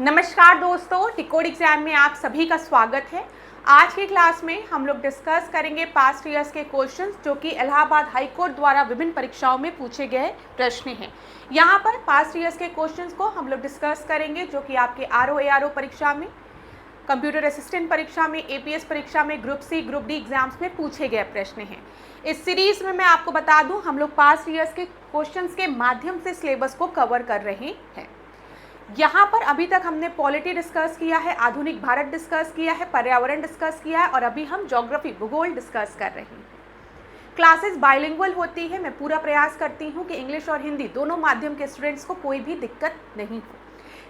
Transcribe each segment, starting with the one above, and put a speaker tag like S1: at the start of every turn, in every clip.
S1: नमस्कार दोस्तों, टिकोड एग्जाम में आप सभी का स्वागत है। आज की क्लास में हम लोग डिस्कस करेंगे पास्ट ईयर्स के क्वेश्चंस जो कि इलाहाबाद हाई कोर्ट द्वारा विभिन्न परीक्षाओं में पूछे गए प्रश्न हैं। यहाँ पर पास्ट ईयर्स के क्वेश्चंस को हम लोग डिस्कस करेंगे जो कि आपके आरओ परीक्षा में, कंप्यूटर असिस्टेंट परीक्षा में, एपीएस परीक्षा में, group C group D exams में पूछे गए प्रश्न हैं। इस सीरीज में मैं आपको बता दूं, हम लोग पास्ट ईयर्स के क्वेश्चंस के माध्यम से सिलेबस को कवर कर रहे हैं। यहाँ पर अभी तक हमने पॉलिटी डिस्कस किया है, आधुनिक भारत डिस्कस किया है, पर्यावरण डिस्कस किया है और अभी हम ज्योग्राफी भूगोल डिस्कस कर रहे हैं। क्लासेस बाइलिंगुअल होती है। मैं पूरा प्रयास करती हूँ कि इंग्लिश और हिंदी दोनों माध्यम के स्टूडेंट्स को कोई भी दिक्कत नहीं हो,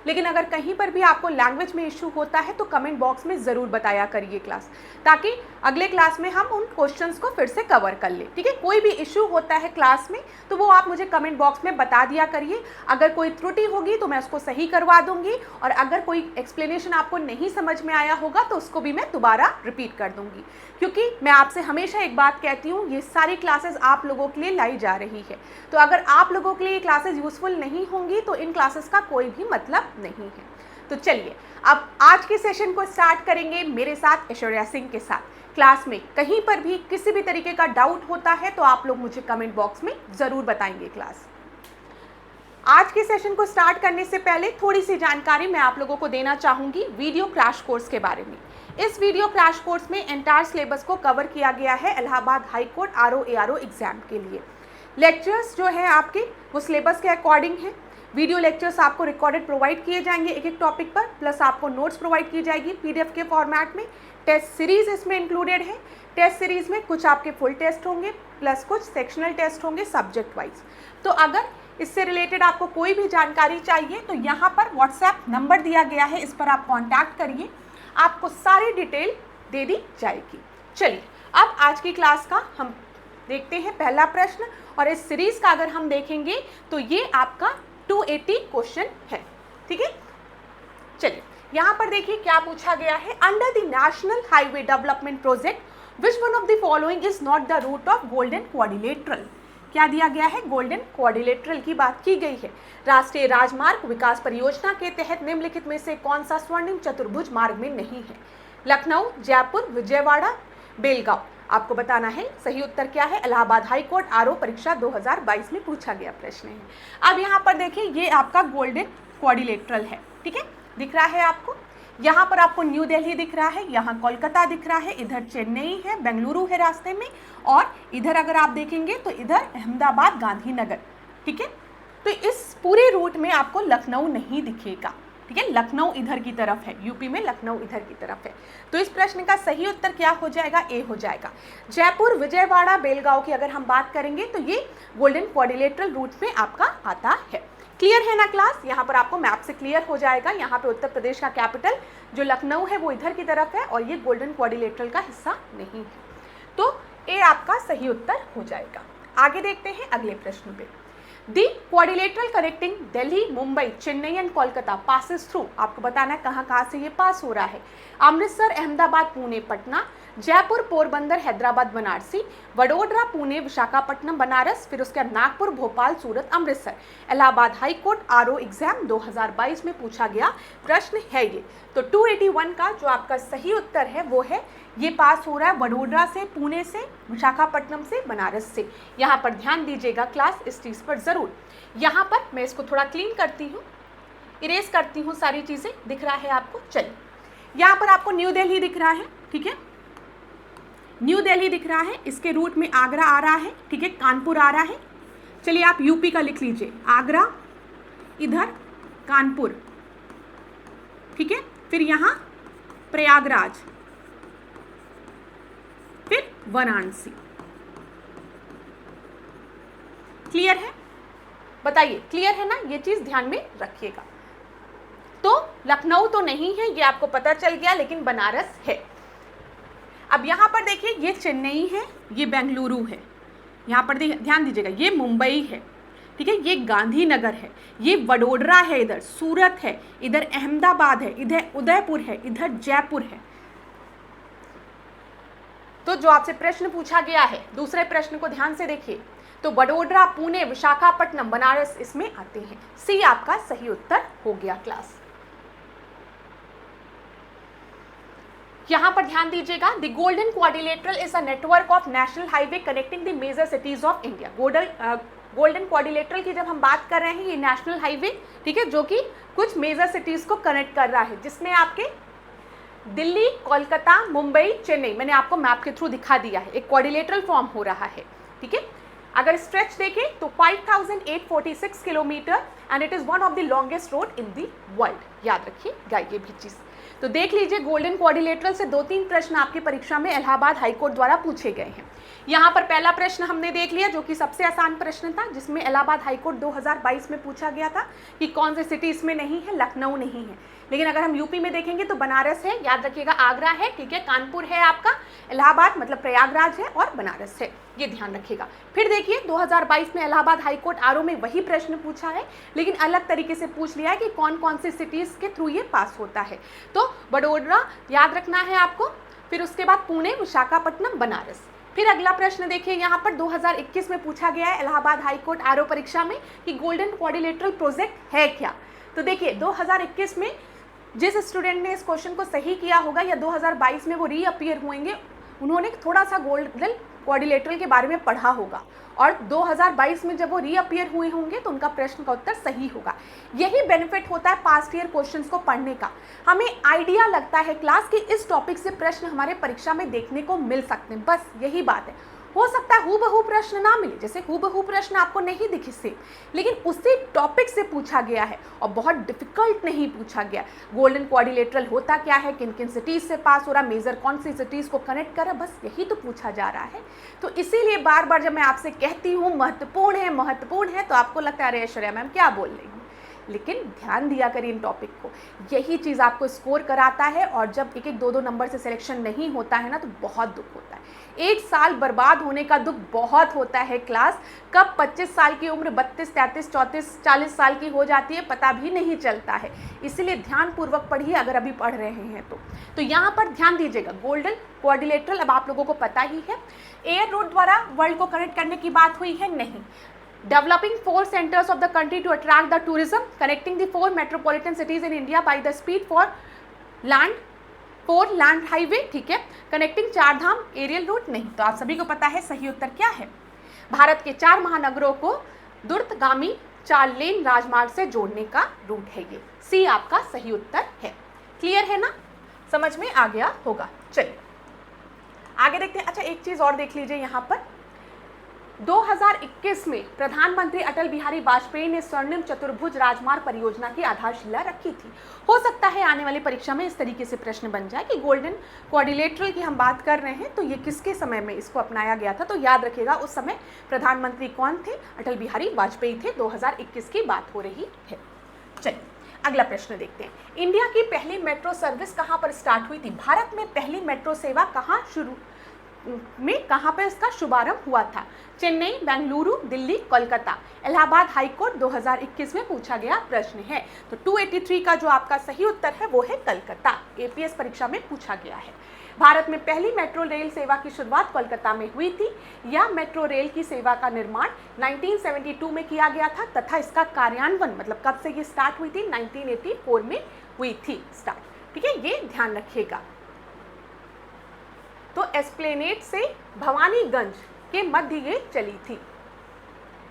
S1: लेकिन अगर कहीं पर भी आपको लैंग्वेज में इशू होता है तो कमेंट बॉक्स में ज़रूर बताया करिए क्लास, ताकि अगले क्लास में हम उन क्वेश्चंस को फिर से कवर कर ले। ठीक है, कोई भी इशू होता है क्लास में तो वो आप मुझे कमेंट बॉक्स में बता दिया करिए। अगर कोई त्रुटि होगी तो मैं उसको सही करवा दूंगी, और अगर कोई एक्सप्लेनेशन आपको नहीं समझ में आया होगा तो उसको भी मैं दोबारा रिपीट कर दूंगी, क्योंकि मैं आपसे हमेशा एक बात कहती हूँ, ये सारी क्लासेस आप लोगों के लिए लाई जा रही है। तो अगर आप लोगों के लिए ये क्लासेस यूजफुल नहीं होंगी तो इन क्लासेस का कोई भी मतलब नहीं है। तो चलिए अब आज के सेशन को स्टार्ट करेंगे मेरे साथ, ऐश्वर्या सिंह के साथ। क्लास में कहीं पर भी किसी भी तरीके का डाउट होता है तो आप लोग मुझे कमेंट बॉक्स में ज़रूर बताएंगे। क्लास आज के सेशन को स्टार्ट करने से पहले थोड़ी सी जानकारी मैं आप लोगों को देना चाहूँगी वीडियो क्रैश कोर्स के बारे में। इस वीडियो क्रैश कोर्स में एंटायर सिलेबस को कवर किया गया है Allahabad high court RO exam के लिए। लेक्चर्स जो है आपके वो सिलेबस के अकॉर्डिंग है। वीडियो लेक्चर्स आपको रिकॉर्डेड प्रोवाइड किए जाएंगे एक एक टॉपिक पर, प्लस आपको नोट्स प्रोवाइड की जाएगी पीडीएफ के फॉर्मेट में। टेस्ट सीरीज इसमें इंक्लूडेड है। टेस्ट सीरीज में कुछ आपके फुल टेस्ट होंगे, प्लस कुछ सेक्शनल टेस्ट होंगे सब्जेक्ट वाइज। तो अगर इससे रिलेटेड आपको कोई भी जानकारी चाहिए तो यहाँ पर व्हाट्सएप नंबर दिया गया है, इस पर आप कॉन्टैक्ट करिए, आपको सारी डिटेल दे दी जाएगी। चलिए अब आज की क्लास का हम देखते हैं पहला प्रश्न, और इस सीरीज का अगर हम देखेंगे तो ये आपका 280 क्वेश्चन है। ठीक है, चलिए यहाँ पर देखिए क्या पूछा गया है। Under the national highway development project which one of the following is not the route of golden quadrilateral. क्या दिया गया है? गोल्डन क्वाड्रिलेटरल की बात की गई है। राष्ट्रीय राजमार्ग विकास परियोजना के तहत निम्नलिखित में से कौन सा स्वर्णिम चतुर्भुज मार्ग में नहीं है? लखनऊ, जयपुर, विजयवाड़ा, बेलगांव। आपको बताना है सही उत्तर क्या है। इलाहाबाद हाई कोर्ट आरओ परीक्षा 2022 में पूछा गया प्रश्न है। अब यहाँ पर देखिए ये आपका गोल्डन क्वाड्रिलेटरल है। ठीक है, दिख रहा है आपको। यहाँ पर आपको न्यू दिल्ली दिख रहा है, यहाँ कोलकाता दिख रहा है, इधर चेन्नई है, बेंगलुरु है रास्ते में, और इधर अगर आप देखेंगे तो इधर अहमदाबाद, गांधीनगर। ठीक है, तो इस पूरे रूट में आपको लखनऊ नहीं दिखेगा। ठीक है, लखनऊ इधर की तरफ है, यूपी में लखनऊ इधर की तरफ है। तो इस प्रश्न का सही उत्तर क्या हो जाएगा? ए हो जाएगा। जयपुर, विजयवाड़ा, बेलगांव की अगर हम बात करेंगे तो ये गोल्डन क्वाड्रिलेटरल रूट में आपका आता है। क्लियर है ना क्लास? यहाँ पर आपको मैप से क्लियर हो जाएगा। यहाँ पे उत्तर प्रदेश का कैपिटल जो लखनऊ है वो इधर की तरफ है, और ये गोल्डन क्वाड्रिलेटरल का हिस्सा नहीं है। तो ए आपका सही उत्तर हो जाएगा। आगे देखते हैं अगले प्रश्न पे। The quadrilateral connecting Delhi, Mumbai, Chennai and Kolkata passes through. आपको बताना है कहाँ कहाँ से ये पास हो रहा है। अमृतसर, अहमदाबाद, पुणे, पटना, जयपुर, पोरबंदर, हैदराबाद, बनारसी, वडोदरा, पुणे, विशाखापट्टनम, बनारस, फिर उसके बाद Nagpur, Bhopal, Surat, Amritsar. Allahabad high court RO exam 2022 में पूछा गया प्रश्न है ये। तो 281 का जो आपका सही उत्तर है वो है, ये पास हो रहा है वडोदरा से, पुणे से, विशाखापट्टनम से, बनारस से। यहाँ पर ध्यान दीजिएगा क्लास, इस चीज़ पर ज़रूर। यहाँ पर मैं इसको थोड़ा क्लीन करती हूँ, इरेज करती हूँ, सारी चीज़ें दिख रहा है आपको। चलिए यहाँ पर आपको न्यू दिल्ली दिख रहा है। ठीक है, न्यू दिल्ली दिख रहा है, इसके रूट में आगरा आ रहा है। ठीक है, कानपुर आ रहा है। चलिए आप यूपी का लिख लीजिए, आगरा, इधर कानपुर। ठीक है, फिर यहाँ प्रयागराज, फिर वाराणसी। क्लियर है? बताइए क्लियर है ना? ये चीज ध्यान में रखिएगा। तो लखनऊ तो नहीं है, ये आपको पता चल गया, लेकिन बनारस है। अब यहाँ पर देखिए ये चेन्नई है, ये बेंगलुरु है। यहाँ पर ध्यान दीजिएगा, ये मुंबई है। ठीक है, ये गांधीनगर है, ये वडोदरा है, इधर सूरत है, इधर अहमदाबाद है, इधर उदयपुर है, इधर जयपुर है। तो जो आपसे प्रश्न पूछा गया है, दूसरे प्रश्न को ध्यान से देखिए, तो वडोदरा, पुणे, विशाखापट्टनम, बनारस इसमें आते हैं। सी आपका सही उत्तर हो गया क्लास। यहाँ पर ध्यान दीजिएगा, the golden quadrilateral is a network of national highway connecting the major cities of India. Golden quadrilateral की जब हम बात कर रहे हैं, ये नेशनल हाईवे, ठीक है, जो कि कुछ मेजर सिटीज को कनेक्ट कर रहा है, जिसमें आपके दिल्ली, कोलकाता, मुंबई, चेन्नई, मैंने आपको मैप के थ्रू दिखा दिया है, एक क्वाड्रिलेटरल फॉर्म हो रहा है, ठीक है। अगर स्ट्रेच देखें तो 5846 kilometre and it is one of the longest road in the world. याद रखिएगा ये भी चीज। तो देख लीजिए, गोल्डन क्वाड्रिलेटरल से 2-3 प्रश्न आपकी परीक्षा में इलाहाबाद हाईकोर्ट द्वारा पूछे गए हैं। यहाँ पर पहला प्रश्न हमने देख लिया, जो कि सबसे आसान प्रश्न था, जिसमें इलाहाबाद हाईकोर्ट 2022 में पूछा गया था कि कौन से सिटी इसमें नहीं है, लखनऊ नहीं है। लेकिन अगर हम यूपी में देखेंगे तो बनारस है, याद रखिएगा, आगरा है, ठीक है, कानपुर है आपका, इलाहाबाद मतलब प्रयागराज है, और बनारस है, ये ध्यान रखिएगा। फिर देखिए 2022 में इलाहाबाद हाईकोर्ट आरओ में वही प्रश्न पूछा है, लेकिन अलग तरीके से पूछ लिया है कि कौन कौन से सिटीज के थ्रू ये पास होता है। तो बड़ोदरा याद रखना है आपको, फिर उसके बाद पुणे, विशाखापट्टनम, बनारस। फिर अगला प्रश्न देखिए, यहाँ पर 2021 में पूछा गया है इलाहाबाद हाईकोर्ट आरओ परीक्षा में कि गोल्डन क्वाड्रिलेटरल प्रोजेक्ट है क्या। तो देखिए 2021 में जिस स्टूडेंट ने इस क्वेश्चन को सही किया होगा या 2022 में वो रीअपियर हुएंगे, उन्होंने थोड़ा सा गोल्डन क्वाड्रिलेटरल के बारे में पढ़ा होगा, और 2022 में जब वो रीअपियर हुए होंगे तो उनका प्रश्न का उत्तर सही होगा। यही बेनिफिट होता है पास्ट ईयर क्वेश्चंस को पढ़ने का, हमें आइडिया लगता है क्लास के इस टॉपिक से प्रश्न हमारे परीक्षा में देखने को मिल सकते हैं, बस यही बात है। हो सकता है हूबहू प्रश्न ना मिले, जैसे हूबहू प्रश्न आपको नहीं दिखे सेम, लेकिन उसी टॉपिक से पूछा गया है और बहुत डिफिकल्ट नहीं पूछा गया। गोल्डन क्वाड्रिलेटरल होता क्या है, किन किन सिटीज से पास हो रहा, मेजर कौन सी सिटीज को कनेक्ट कर रहा, बस यही तो पूछा जा रहा है। तो इसीलिए बार बार जब मैं आपसे कहती हूँ महत्वपूर्ण है, तो आपको लगता है अरे ऐश्वर्या मैम क्या बोल रही हूँ, लेकिन ध्यान दिया करिए इन टॉपिक को, यही चीज़ आपको स्कोर कराता है। और जब 1-1, 2-2 नंबर से सिलेक्शन नहीं होता है ना, तो बहुत दुख होता है, एक साल बर्बाद होने का दुख बहुत होता है क्लास। कब 25 साल की उम्र 32, 33, 34, 40 साल की हो जाती है पता भी नहीं चलता है। इसीलिए ध्यानपूर्वक पढ़िए अगर अभी पढ़ रहे हैं तो यहाँ पर ध्यान दीजिएगा। गोल्डन क्वाड्रिलेटरल अब आप लोगों को पता ही है, एयर रोड द्वारा वर्ल्ड को कनेक्ट करने की बात हुई है, नहीं। Developing 4 centers of the country to attract the tourism, connecting the 4 metropolitan cities in India by the speed for land, 4 land highway, ठीक है। कनेक्टिंग 4 धाम एरियल रूट, नहीं। तो आप सभी को पता है सही उत्तर क्या है, भारत के 4 महानगरों को द्रुतगामी 4 लेन राजमार्ग से जोड़ने का रूट है ये, सी आपका सही उत्तर है। क्लियर है ना, समझ में आ गया होगा। चलिए आगे देखते हैं। अच्छा एक चीज और देख लीजिए, यहाँ पर 2021 में प्रधानमंत्री अटल बिहारी वाजपेयी ने स्वर्णिम चतुर्भुज राजमार्ग परियोजना की आधारशिला रखी थी। हो सकता है आने वाली परीक्षा में इस तरीके से प्रश्न बन जाए कि गोल्डन क्वाड्रिलेटरल की हम बात कर रहे हैं तो ये किसके समय में इसको अपनाया गया था। तो याद रखिएगा उस समय प्रधानमंत्री कौन थे, अटल बिहारी वाजपेयी थे। 2021 की बात हो रही है। चलिए अगला प्रश्न देखते हैं। इंडिया की पहली मेट्रो सर्विस कहाँ पर स्टार्ट हुई थी? भारत में पहली मेट्रो सेवा कहाँ पर इसका शुभारंभ हुआ था? चेन्नई, बेंगलुरु, दिल्ली, कोलकाता। इलाहाबाद हाईकोर्ट 2021 में पूछा गया प्रश्न है। तो 283 का जो आपका सही उत्तर है वो है कलकत्ता। एपीएस परीक्षा में पूछा गया है। भारत में पहली मेट्रो रेल सेवा की शुरुआत कोलकाता में हुई थी। यह मेट्रो रेल की सेवा का निर्माण 1972 में किया गया था तथा इसका कार्यान्वयन मतलब कब से ये स्टार्ट हुई थी? 1984 में हुई थी स्टार्ट। ठीक है, ये ध्यान रखिएगा। तो एस्प्लेनेड से भवानीगंज के मध्य ये चली थी।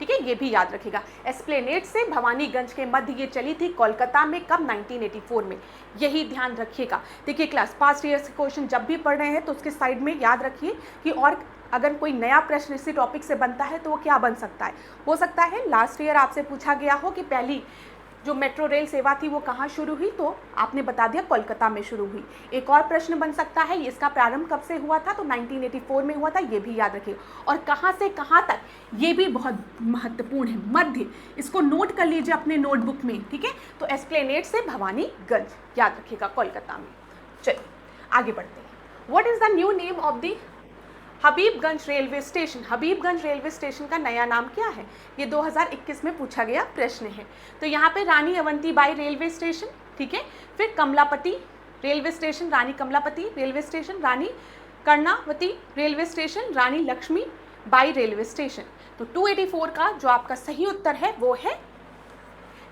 S1: ठीक है, ये भी याद रखिएगा। एस्प्लेनेड से भवानीगंज के मध्य ये चली थी कोलकाता में। कब? 1984 में। यही ध्यान रखिएगा। देखिए क्लास पास्ट ईयर्स के क्वेश्चन जब भी पढ़ रहे हैं तो उसके साइड में याद रखिए कि और अगर कोई नया प्रश्न इसी टॉपिक से बनता है तो वो क्या बन सकता है। हो सकता है लास्ट ईयर आपसे पूछा गया हो कि पहली जो मेट्रो रेल सेवा थी वो कहाँ शुरू हुई, तो आपने बता दिया कोलकाता में शुरू हुई। एक और प्रश्न बन सकता है इसका प्रारंभ कब से हुआ था, तो 1984 में हुआ था, ये भी याद रखिए। और कहाँ से कहाँ तक, ये भी बहुत महत्वपूर्ण है, मध्य, इसको नोट कर लीजिए अपने नोटबुक में। ठीक है, तो एस्प्लेनेड से भवानीगंज याद रखिएगा कोलकाता में। चलिए आगे बढ़ते हैं। What is the new name of the Habibganj railway station? Habibganj railway station का नया नाम क्या है? ये 2021 में पूछा गया प्रश्न है। तो यहाँ पे रानी अवंतीबाई रेलवे स्टेशन, ठीक है, फिर Kamlapati railway station, Rani Kamlapati railway station, Rani Karnavati railway station, Rani Lakshmi Bai railway station. तो 284 का जो आपका सही उत्तर है वो है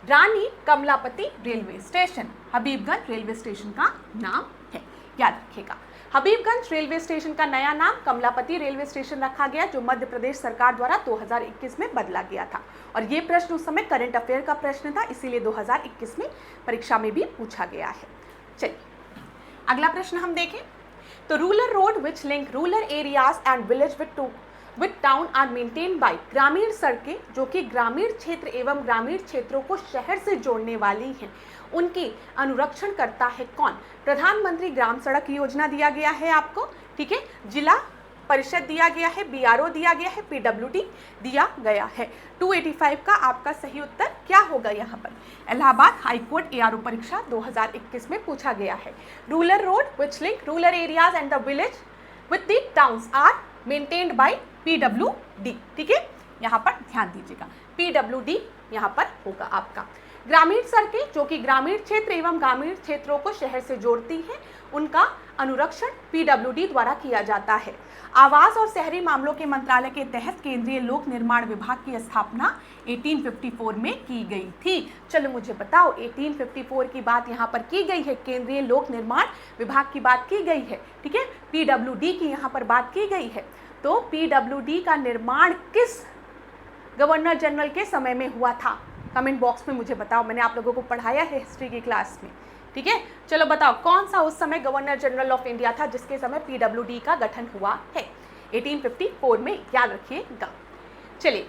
S1: Rani Kamlapati railway station. Habibganj railway station का नाम है, याद रखिएगा। हबीबगंज रेलवे स्टेशन का नया नाम कमलापति रेलवे स्टेशन रखा गया, जो मध्य प्रदेश सरकार द्वारा 2021 में बदला गया था। और ये प्रश्न उस समय करंट अफेयर का प्रश्न था, इसीलिए 2021 में परीक्षा में भी पूछा गया है। चलिए अगला प्रश्न हम देखें तो rural road which link rural areas and village with town are maintain by, ग्रामीण सड़कें जो कि ग्रामीण क्षेत्र एवं ग्रामीण क्षेत्रों को शहर से जोड़ने वाली हैं, उनकी अनुरक्षण करता है कौन? प्रधानमंत्री ग्राम सड़क योजना दिया गया है आपको, ठीक है, जिला परिषद दिया गया है, बीआरओ दिया गया है, पीडब्ल्यूडी दिया गया है। 285 का आपका सही उत्तर क्या होगा? यहाँ पर इलाहाबाद हाईकोर्ट एआरओ परीक्षा 2021 में पूछा गया है। Rural road which link rural areas and the village with the towns are maintained by PWD, ठीक है, यहाँ पर ध्यान दीजिएगा, पीडब्ल्यूडी यहाँ पर होगा आपका। ग्रामीण सड़कें जो कि ग्रामीण क्षेत्र एवं ग्रामीण क्षेत्रों को शहर से जोड़ती हैं, उनका अनुरक्षण पीडब्ल्यूडी द्वारा किया जाता है। आवास और शहरी मामलों के मंत्रालय के तहत केंद्रीय लोक निर्माण विभाग की स्थापना 1854 में की गई थी। चलो मुझे बताओ, 1854 की बात यहाँ पर की गई है, केंद्रीय लोक निर्माण विभाग की बात की गई है, ठीक है, पीडब्ल्यूडी की यहाँ पर बात की गई है। तो पीडब्ल्यूडी का निर्माण किस गवर्नर जनरल के समय में हुआ था? कमेंट बॉक्स में मुझे बताओ, मैंने आप लोगों को पढ़ाया है हिस्ट्री की क्लास में, ठीक है। चलो बताओ कौन सा उस समय गवर्नर जनरल ऑफ इंडिया था जिसके समय पीडब्ल्यूडी का गठन हुआ है? 1854 में, याद रखिएगा। चलिए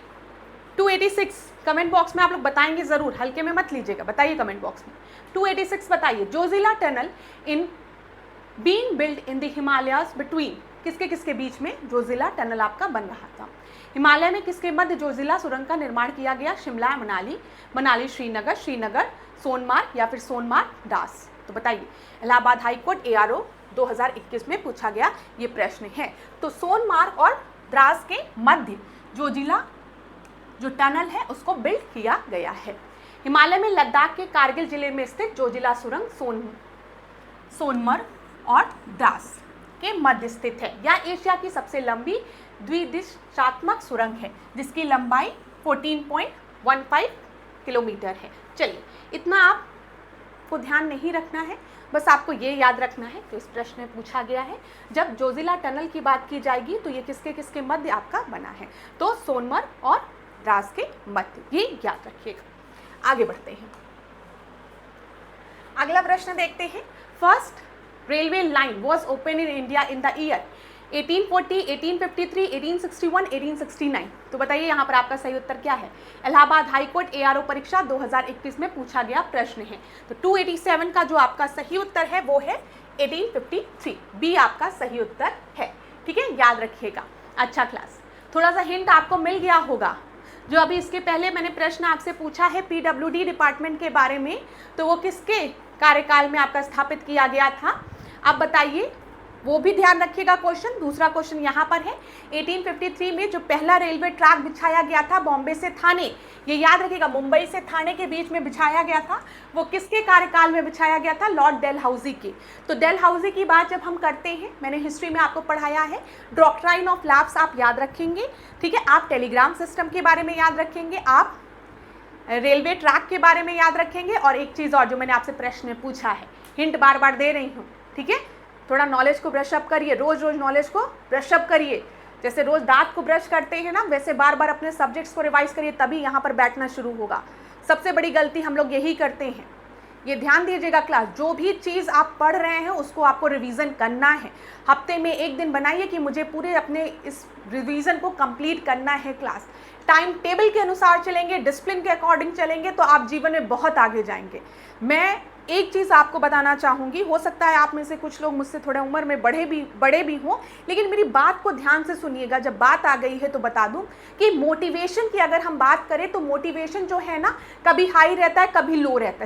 S1: 286 कमेंट बॉक्स में आप लोग बताएंगे जरूर, हल्के में मत लीजिएगा, बताइए कमेंट बॉक्स में। 286 बताइए, Zoji La tunnel in being build in the Himalayas between, किसके किसके बीच में जोजिला टनल आपका बन रहा था? हिमालय में किसके मध्य जोजिला सुरंग का निर्माण किया गया? शिमला मनाली, मनाली श्रीनगर, श्रीनगर सोनमार्ग या फिर सोनमार्ग द्रास? तो बताइए, इलाहाबाद हाईकोर्ट एआरओ 2021 में पूछा गया ये प्रश्न है। तो सोनमार्ग और द्रास के मध्य जोजिला जो टनल है उसको बिल्ड किया गया है। हिमालय में लद्दाख के कारगिल जिले में स्थित जोजिला सुरंग सोनमर्ग और द्रास के मध्य स्थित है। यह एशिया की सबसे लंबी द्विदिशात्मक सुरंग है जिसकी लंबाई 14.15 किलोमीटर है। चलिए इतना आपको ध्यान नहीं रखना है, बस आपको ये याद रखना है तो इस प्रश्न में पूछा गया है, जब जोजिला टनल की बात की जाएगी तो ये किसके किसके मध्य आपका बना है? तो सोनमर्ग और द्रास के मध्य, ये याद रखिएगा। आगे बढ़ते हैं, अगला प्रश्न देखते हैं। First railway line was open in India in the year 1840, 1853, 1861, 1869। तो बताइए यहाँ पर आपका सही उत्तर क्या है? इलाहाबाद हाईकोर्ट एआरओ परीक्षा 2021 में पूछा गया प्रश्न है। तो 287 का जो आपका सही उत्तर है वो है 1853, बी आपका सही उत्तर है, ठीक है, याद रखिएगा। अच्छा क्लास, थोड़ा सा हिंट आपको मिल गया होगा। जो अभी इसके पहले मैंने प्रश्न आपसे पूछा है पीडब्ल्यूडी डिपार्टमेंट के बारे में, तो वो किसके कार्यकाल में आपका स्थापित किया गया था? अब बताइए, वो भी ध्यान रखिएगा। क्वेश्चन, दूसरा क्वेश्चन यहाँ पर है, 1853 में जो पहला रेलवे ट्रैक बिछाया गया था बॉम्बे से थाने, ये याद रखिएगा, मुंबई से थाने के बीच में बिछाया गया था, वो किसके कार्यकाल में बिछाया गया था? लॉर्ड डेलहाउसी के। तो डेलहाउसी की बात जब हम करते हैं, मैंने हिस्ट्री में आपको पढ़ाया है, डॉक्ट्राइन ऑफ लैप्स आप याद रखेंगे, ठीक है, आप टेलीग्राम सिस्टम के बारे में याद रखेंगे, आप रेलवे ट्रैक के बारे में याद रखेंगे, और एक चीज़ और जो मैंने आपसे प्रश्न पूछा है, हिंट बार बार दे रही हूँ, ठीक है, थोड़ा नॉलेज को ब्रश अप करिए, रोज रोज नॉलेज को ब्रश अप करिए। जैसे रोज दांत को ब्रश करते हैं ना, वैसे बार बार अपने सब्जेक्ट्स को रिवाइज करिए, तभी यहाँ पर बैठना शुरू होगा। सबसे बड़ी गलती हम लोग यही करते हैं, ये ध्यान दीजिएगा क्लास, जो भी चीज़ आप पढ़ रहे हैं उसको आपको रिवीजन करना है। हफ्ते में एक दिन बनाइए कि मुझे पूरे अपने इस रिवीजन को कंप्लीट करना है क्लास। टाइम टेबल के अनुसार चलेंगे, डिसिप्लिन के अकॉर्डिंग चलेंगे तो आप जीवन में बहुत आगे जाएंगे। मैं एक चीज़ आपको बताना चाहूँगी, हो सकता है आप में से कुछ लोग मुझसे थोड़े उम्र में बड़े भी हों, लेकिन मेरी बात को ध्यान से सुनिएगा। जब बात आ गई है तो बता दूं कि मोटिवेशन की अगर हम बात करें तो मोटिवेशन जो है ना, कभी हाई रहता है कभी लो रहता है,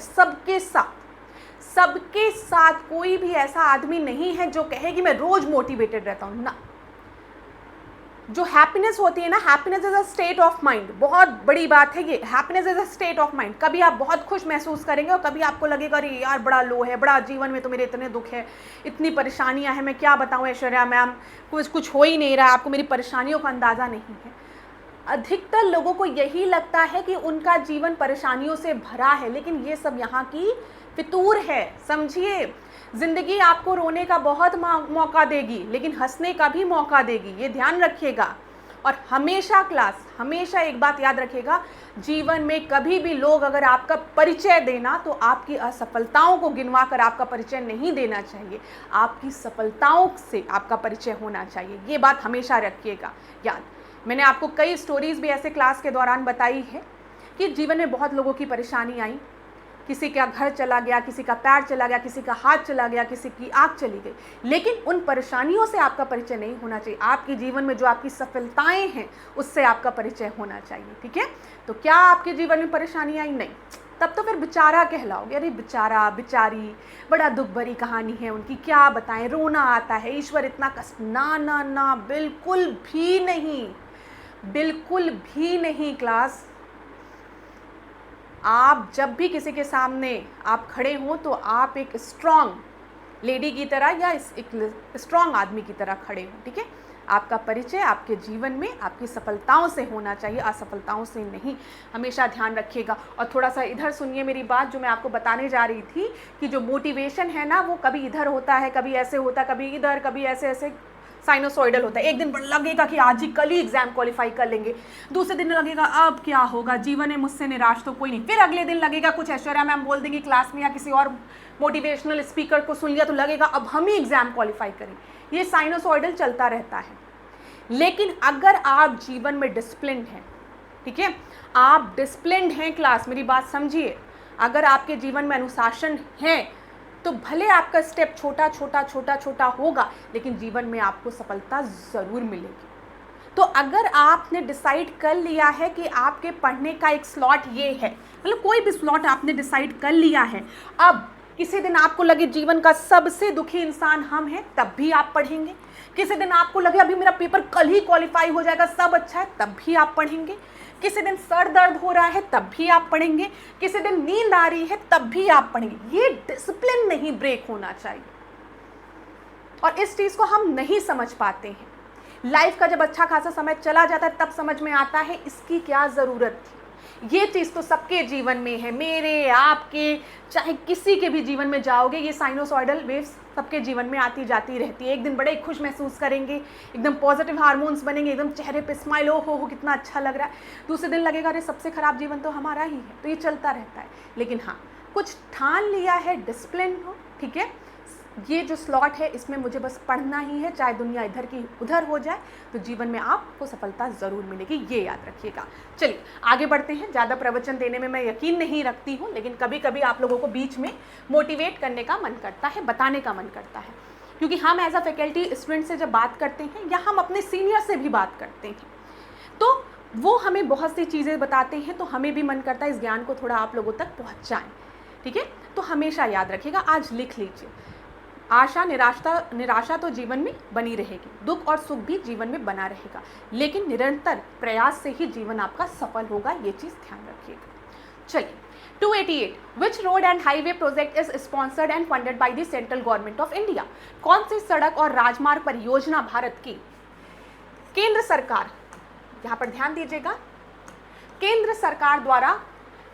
S1: सबके साथ कोई भी ऐसा आदमी नहीं है जो कहे कि मैं रोज मोटिवेटेड रहता हूँ ना। जो हैप्पीनेस होती है ना, happiness is a state of mind, बहुत बड़ी बात है ये, happiness is a state of mind. कभी आप बहुत खुश महसूस करेंगे और कभी आपको लगेगा अरे यार बड़ा लो है, बड़ा जीवन में तो मेरे इतने दुख है, इतनी परेशानियां हैं, मैं क्या बताऊं ऐश्वर्या मैम, कुछ हो ही नहीं रहा, आपको मेरी परेशानियों का अंदाज़ा नहीं है। अधिकतर लोगों को यही लगता है कि उनका जीवन परेशानियों से भरा है, लेकिन ये सब यहाँ की फितूर है। समझिए, जिंदगी आपको रोने का बहुत मौका देगी, लेकिन हंसने का भी मौका देगी, ये ध्यान रखिएगा। और हमेशा एक बात याद रखिएगा, जीवन में कभी भी लोग अगर आपका परिचय देना तो आपकी असफलताओं को गिनवा कर आपका परिचय नहीं देना चाहिए, आपकी सफलताओं से आपका परिचय होना चाहिए। ये बात हमेशा रखिएगा याद। मैंने आपको कई स्टोरीज भी ऐसे क्लास के दौरान बताई है कि जीवन में बहुत लोगों की परेशानी आई, किसी का घर चला गया, किसी का पैर चला गया, किसी का हाथ चला गया, किसी की आँख चली गई, लेकिन उन परेशानियों से आपका परिचय नहीं होना चाहिए। आपके जीवन में जो आपकी सफलताएं हैं उससे आपका परिचय होना चाहिए। ठीक है, तो क्या आपके जीवन में परेशानी आई? नहीं, तब तो फिर बेचारा कहलाओगे। अरे बेचारा बेचारी, बड़ा दुख भरी कहानी है उनकी, क्या बताएं, रोना आता है, ईश्वर इतना कष्ट। ना ना ना, बिल्कुल भी नहीं, बिल्कुल भी नहीं क्लास। आप जब भी किसी के सामने आप खड़े हों तो आप एक स्ट्रॉन्ग लेडी की तरह या एक स्ट्रॉन्ग आदमी की तरह खड़े हों। ठीक है, आपका परिचय आपके जीवन में आपकी सफलताओं से होना चाहिए, असफलताओं से नहीं। हमेशा ध्यान रखिएगा। और थोड़ा सा इधर सुनिए मेरी बात, जो मैं आपको बताने जा रही थी कि जो मोटिवेशन है ना, वो कभी इधर होता है, कभी ऐसे होता है, कभी इधर, कभी ऐसे ऐसे साइनोसॉइडल होता है। एक दिन लगेगा कि आज ही कल ही एग्जाम क्वालिफाई कर लेंगे, दूसरे दिन लगेगा अब क्या होगा, जीवन में मुझसे निराश तो कोई नहीं, फिर अगले दिन लगेगा कुछ ऐश्वर्या मैम बोल देंगी क्लास में या किसी और मोटिवेशनल स्पीकर को सुन लिया तो लगेगा अब हम ही एग्जाम क्वालिफाई करें। ये साइनोसॉइडल चलता रहता है। लेकिन अगर आप जीवन में डिसिप्लिन्ड हैं, ठीक है, आप डिसिप्लिन्ड हैं क्लास, मेरी बात समझिए, अगर आपके जीवन में अनुशासन है तो भले आपका स्टेप छोटा छोटा छोटा छोटा होगा, लेकिन जीवन में आपको सफलता ज़रूर मिलेगी। तो अगर आपने डिसाइड कर लिया है कि आपके पढ़ने का एक स्लॉट ये है, मतलब कोई भी स्लॉट आपने डिसाइड कर लिया है, अब किसी दिन आपको लगे जीवन का सबसे दुखी इंसान हम हैं, तब भी आप पढ़ेंगे। किसी दिन आपको लगे अभी मेरा पेपर कल ही क्वालिफाई हो जाएगा, सब अच्छा है, तब भी आप पढ़ेंगे। किसी दिन सर दर्द हो रहा है तब भी आप पढ़ेंगे। किसी दिन नींद आ रही है तब भी आप पढ़ेंगे। ये डिसिप्लिन नहीं ब्रेक होना चाहिए, और इस चीज़ को हम नहीं समझ पाते हैं। लाइफ का जब अच्छा खासा समय चला जाता है तब समझ में आता है इसकी क्या ज़रूरत थी। ये चीज़ तो सबके जीवन में है, मेरे आपके, चाहे किसी के भी जीवन में जाओगे, ये साइनोसॉइडल वेव्स सबके जीवन में आती जाती रहती है। एक दिन बड़े खुश महसूस करेंगे, एकदम पॉजिटिव हार्मोन्स बनेंगे, एकदम चेहरे पे स्माइल, हो कितना अच्छा लग रहा है। दूसरे दिन लगेगा अरे सबसे ख़राब जीवन तो हमारा ही है। तो ये चलता रहता है। लेकिन हाँ, कुछ ठान लिया है, डिसिप्लिन हो, ठीक है, ये जो स्लॉट है इसमें मुझे बस पढ़ना ही है, चाहे दुनिया इधर की उधर हो जाए, तो जीवन में आपको सफलता ज़रूर मिलेगी, ये याद रखिएगा। चलिए आगे बढ़ते हैं। ज़्यादा प्रवचन देने में मैं यकीन नहीं रखती हूँ, लेकिन कभी कभी आप लोगों को बीच में मोटिवेट करने का मन करता है, बताने का मन करता है, क्योंकि हम एज अ फैकल्टी स्टूडेंट से जब बात करते हैं या हम अपने सीनियर से भी बात करते हैं तो वो हमें बहुत सी चीज़ें बताते हैं, तो हमें भी मन करता है इस ज्ञान को थोड़ा आप लोगों तक पहुँचाएँ। ठीक है, तो हमेशा याद रखिएगा, आज लिख लीजिए, आशा निराशा तो जीवन में बनी रहेगी, दुख और सुख भी जीवन में बना रहेगा, लेकिन निरंतर प्रयास से ही जीवन आपका सफल होगा, ये चीज़ ध्यान रखिएगा। चलिए 288, विच road and highway project is sponsored and funded by the central government of India? कौन सी सड़क और राजमार्ग परियोजना भारत की केंद्र सरकार, यहाँ पर ध्यान दीजिएगा, केंद्र सरकार द्वारा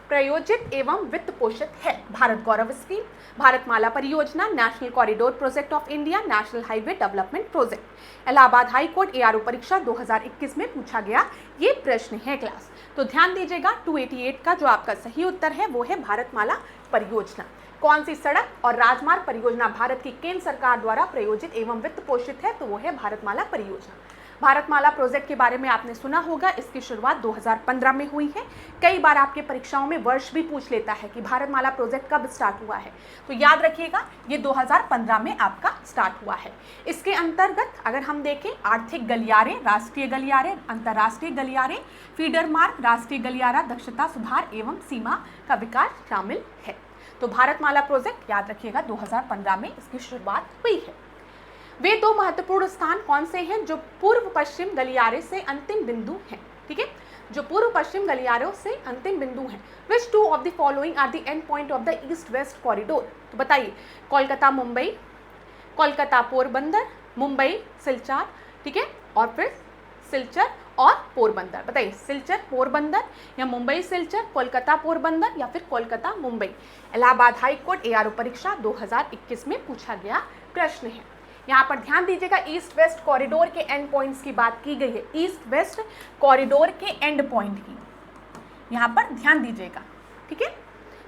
S1: प्रायोजित एवं वित्त पोषित है? भारत गौरव स्कीम, भारतमाला परियोजना, national corridor project of India, national highway development project. Allahabad high court ARO परीक्षा 2021 में पूछा गया ये प्रश्न है क्लास। तो ध्यान दीजिएगा, 288 का जो आपका सही उत्तर है वो है भारतमाला परियोजना। कौन सी सड़क और राजमार्ग परियोजना भारत की केंद्र सरकार द्वारा प्रायोजित एवं वित्त पोषित है? तो वो है भारतमाला परियोजना। भारतमाला प्रोजेक्ट के बारे में आपने सुना होगा, इसकी शुरुआत 2015 में हुई है। कई बार आपके परीक्षाओं में वर्ष भी पूछ लेता है कि भारतमाला प्रोजेक्ट कब स्टार्ट हुआ है, तो याद रखिएगा ये 2015 में आपका स्टार्ट हुआ है। इसके अंतर्गत अगर हम देखें, आर्थिक गलियारे, राष्ट्रीय गलियारे, अंतर्राष्ट्रीय गलियारे, फीडर मार्ग, राष्ट्रीय गलियारा, दक्षता सुधार एवं सीमा का विकास शामिल है। तो भारतमाला प्रोजेक्ट याद रखिएगा 2015 में इसकी शुरुआत हुई है। वे दो महत्वपूर्ण स्थान कौन से हैं जो पूर्व पश्चिम गलियारे से अंतिम बिंदु हैं? ठीक है, जो पूर्व पश्चिम गलियारों से अंतिम बिंदु हैं। Which two of the following are the end point of the east west corridor? तो बताइए, कोलकाता मुंबई, कोलकाता पोरबंदर, मुंबई सिलचर, ठीक है, और फिर सिलचर और पोरबंदर। बताइए सिलचर पोरबंदर या मुंबई सिलचर, कोलकाता पोरबंदर या फिर Kolkata Mumbai. Allahabad high court ARO परीक्षा 2021 में पूछा गया प्रश्न है। यहाँ पर ध्यान दीजिएगा, ईस्ट वेस्ट कॉरिडोर के एंड पॉइंट्स की बात की गई है, ईस्ट वेस्ट कॉरिडोर के एंड पॉइंट की यहाँ पर ध्यान दीजिएगा। ठीक है,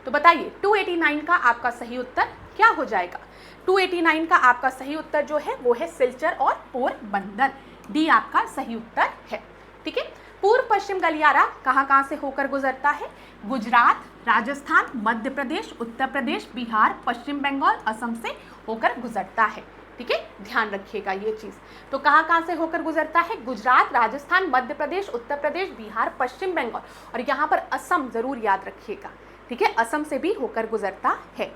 S1: तो बताइए 289 का आपका सही उत्तर क्या हो जाएगा? 289 का आपका सही उत्तर जो है वो है सिलचर और पोरबंदर, डी आपका सही उत्तर है। ठीक है, पूर्व पश्चिम गलियारा कहाँ से होकर गुजरता है? गुजरात, राजस्थान, मध्य प्रदेश, उत्तर प्रदेश, बिहार, पश्चिम बंगाल, असम से होकर गुजरता है। ठीक है, ध्यान रखिएगा ये चीज। तो कहाँ से होकर गुजरता है? गुजरात, राजस्थान, मध्य प्रदेश, उत्तर प्रदेश, बिहार, पश्चिम बंगाल और यहाँ पर असम जरूर याद रखिएगा। ठीक है, असम से भी होकर गुजरता है,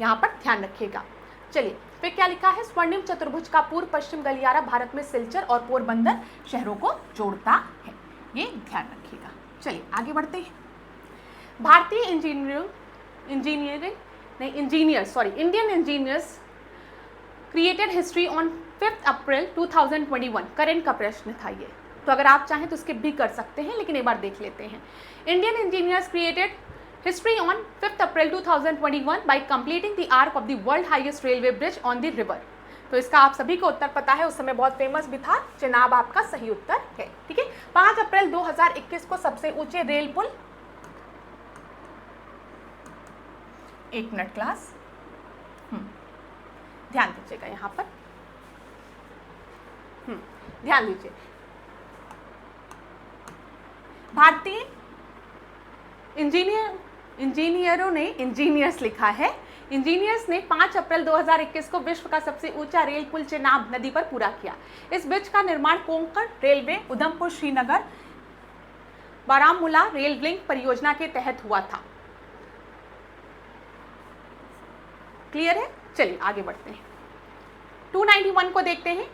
S1: यहाँ पर ध्यान रखिएगा। चलिए फिर क्या लिखा है? स्वर्णिम चतुर्भुज का पूर्व पश्चिम गलियारा भारत में सिलचर और पोरबंदर शहरों को जोड़ता है, ये ध्यान रखिएगा। चलिए आगे बढ़ते हैं। भारतीय Indian engineers created history on 5 April 2021, current का प्रश्न था ये, तो अगर आप चाहें तो स्किप भी कर सकते हैं, लेकिन एक बार देख लेते हैं। Indian engineers created history on 5 April 2021 bye completing the arc of the world highest railway bridge on the river. तो इसका आप सभी को उत्तर पता है, उस समय बहुत फेमस भी था, चेनाब आपका सही उत्तर है। ठीक है, 5 अप्रैल 2021 को सबसे ऊंचे रेल पुल, एक मिनट क्लास, ध्यान दीजिएगा यहाँ पर, ध्यान दीजिए। भारतीय इंजीनियर्स लिखा है, इंजीनियर्स ने 5 अप्रैल 2021 को विश्व का सबसे ऊंचा रेल पुल चेनाब नदी पर पूरा किया। इस ब्रिज का निर्माण Konkan railway Udhampur Srinagar Baramulla rail link परियोजना के तहत हुआ था। क्लियर है? चलिए आगे बढ़ते हैं। 291 को देखते हैं।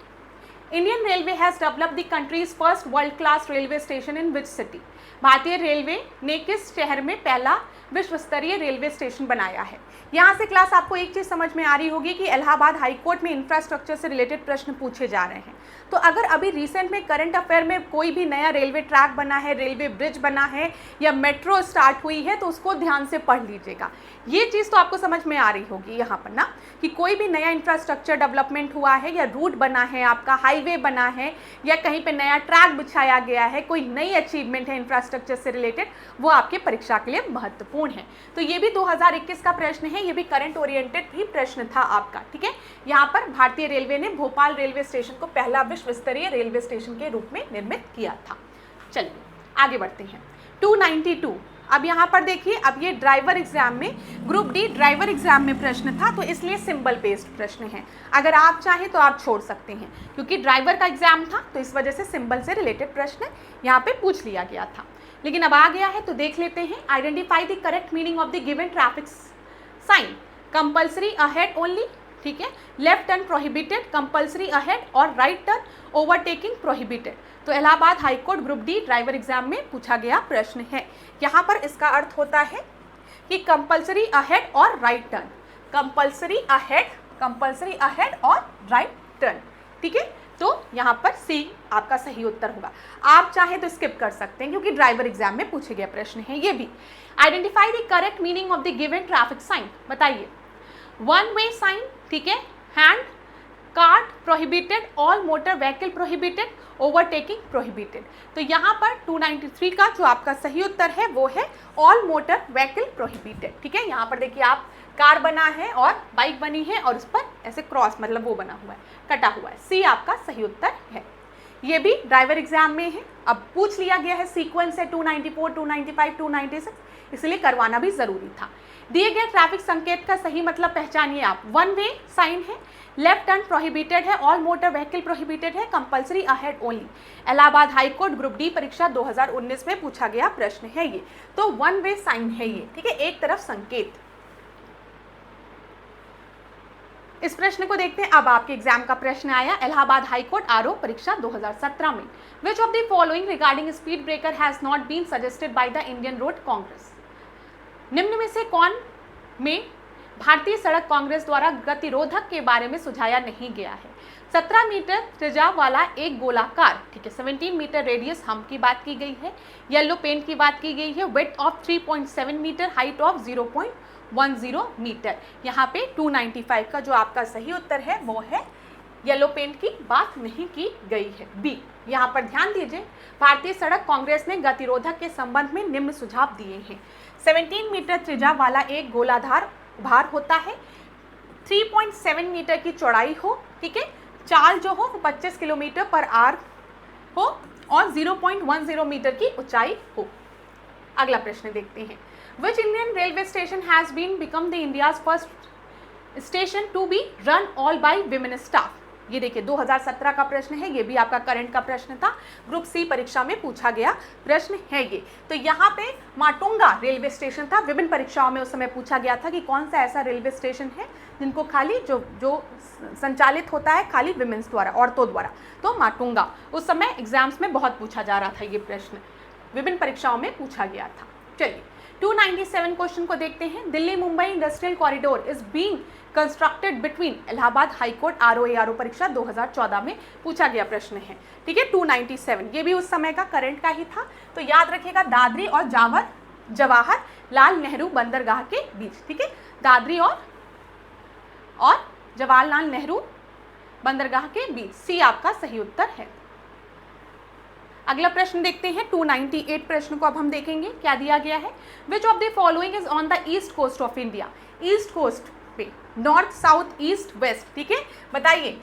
S1: Indian railway has developed the countries first world class railway station in which city? भारतीय रेलवे ने किस शहर में पहला विश्व स्तरीय रेलवे स्टेशन बनाया है? यहाँ से क्लास आपको एक चीज समझ में आ रही होगी कि इलाहाबाद हाई कोर्ट में इंफ्रास्ट्रक्चर से रिलेटेड प्रश्न पूछे जा रहे हैं। तो अगर अभी रिसेंट में करंट अफेयर में कोई भी नया रेलवे ट्रैक बना है, रेलवे ब्रिज बना है या मेट्रो स्टार्ट हुई है, तो उसको ध्यान से पढ़ लीजिएगा। ये चीज़ तो आपको समझ में आ रही होगी यहाँ पर ना, कि कोई भी नया इंफ्रास्ट्रक्चर डेवलपमेंट हुआ है या रूट बना है, आपका हाईवे बना है या कहीं पे नया ट्रैक बिछाया गया है, कोई नई अचीवमेंट है इंफ्रास्ट्रक्चर से रिलेटेड, वो आपके परीक्षा के लिए महत्वपूर्ण है। तो ये भी 2021 का प्रश्न है, ये भी करंट ओरिएंटेड भी प्रश्न था आपका। ठीक है, यहाँ पर भारतीय रेलवे ने भोपाल रेलवे स्टेशन को पहला विश्व स्तरीय रेलवे स्टेशन के रूप में निर्मित किया था। चलिए आगे बढ़ते हैं। 292, अब यहाँ पर देखिए, अब ये ड्राइवर एग्जाम में, ग्रुप डी ड्राइवर एग्जाम में प्रश्न था, तो इसलिए सिंबल बेस्ड प्रश्न है। अगर आप चाहें तो आप छोड़ सकते हैं, क्योंकि ड्राइवर का एग्जाम था तो इस वजह से सिंबल से रिलेटेड प्रश्न यहाँ पे पूछ लिया गया था। लेकिन अब आ गया है तो देख लेते हैं। Identify the correct meaning of the given traffic sign. Compulsory ahead only, ठीक है, left turn prohibited, compulsory ahead और राइट टर्न ओवरटेकिंग प्रोहिबिटेड। तो Allahabad high court group D driver exam में पूछा गया प्रश्न है। यहाँ पर इसका अर्थ होता है कि कंपल्सरी अहेड और राइट टर्न, कंपल्सरी अहेड और राइट टर्न। ठीक है, तो यहाँ पर सी आपका सही उत्तर होगा। आप चाहे तो स्किप कर सकते हैं, क्योंकि ड्राइवर एग्जाम में पूछे गए प्रश्न है ये भी। Identify the correct meaning of the given traffic sign. बताइए। वन वे साइन, ठीक है, hand cart prohibited, all motor vehicle prohibited, overtaking prohibited. तो यहाँ पर 293 का जो आपका सही उत्तर है वो है ऑल मोटर व्हीकल प्रोहिबिटेड। ठीक है, यहाँ पर देखिए आप, कार बना है और बाइक बनी है और उस पर ऐसे क्रॉस मतलब वो बना हुआ है, कटा हुआ है। सी आपका सही उत्तर है। ये भी ड्राइवर एग्जाम में है। अब पूछ लिया गया है, सीक्वेंस है 294, 295, 296, इसलिए करवाना भी जरूरी था। दिए गए ट्रैफिक संकेत का सही मतलब पहचानिए आप। वन वे साइन है, लेफ्ट टर्न प्रोहिबिटेड है, ऑल मोटर व्हीकल प्रोहिबिटेड है, compulsory ahead only. Allahabad high court group D परीक्षा 2019 में पूछा गया प्रश्न है ये। तो वन वे साइन है ये, ठीक है, एक तरफ संकेत। इस प्रश्न को देखते हैं। अब आपके एग्जाम का प्रश्न आया इलाहाबाद हाई कोर्ट आरओ परीक्षा 2017 में। Which of the following regarding speed breaker has not been suggested by the Indian road congress. निम्न में से कौन में भारतीय सड़क कांग्रेस द्वारा गतिरोधक के बारे में सुझाया नहीं गया है? 17 मीटर त्रिज्या वाला एक गोलाकार, ठीक है, 17 मीटर रेडियस हम की बात की गई है, येलो पेंट की बात की गई है, width of 3.7 metre, height of 0.10 metre. यहाँ पे 295 का जो आपका सही उत्तर है वो है येलो पेंट की बात नहीं की गई है, बी। यहाँ पर ध्यान दीजिए, भारतीय सड़क कांग्रेस ने गतिरोधक के संबंध में निम्न सुझाव दिए हैं। 17 मीटर त्रिज्या वाला एक गोलाधार भार होता है, 3.7 मीटर की चौड़ाई हो, ठीक है, चाल जो हो वो 25 किलोमीटर पर आवर हो और 0.10 मीटर की ऊंचाई हो। अगला प्रश्न देखते हैं। Which Indian railway station has become the India's first station to be run all by women staff? ये देखिए 2017 का प्रश्न है, ये भी आपका करंट का प्रश्न था, ग्रुप सी परीक्षा में पूछा गया प्रश्न है ये। तो यहाँ पे माटुंगा रेलवे स्टेशन था, विभिन्न परीक्षाओं में उस समय पूछा गया था कि कौन सा ऐसा रेलवे स्टेशन है जिनको खाली जो संचालित होता है खाली विमेंस द्वारा, औरतों द्वारा, तो माटुंगा। उस समय एग्जाम्स में बहुत पूछा जा रहा था ये प्रश्न, विभिन्न परीक्षाओं में पूछा गया था। चलिए 297 क्वेश्चन को देखते हैं। Delhi Mumbai industrial corridor is being constructed between Allahabad high court RO परीक्षा 2014 में पूछा गया प्रश्न है, ठीक है। 297 ये भी उस समय का करंट का ही था। तो याद रखिएगा दादरी और जवाहर लाल नेहरू बंदरगाह के बीच, ठीक है, दादरी और जवाहरलाल नेहरू बंदरगाह के बीच, सी आपका सही उत्तर है। अगला प्रश्न देखते हैं 298 प्रश्न को अब हम देखेंगे क्या दिया गया है। Which of the following is on the east coast of India? East coast पे, नॉर्थ साउथ ईस्ट वेस्ट, ठीक है, बताइए।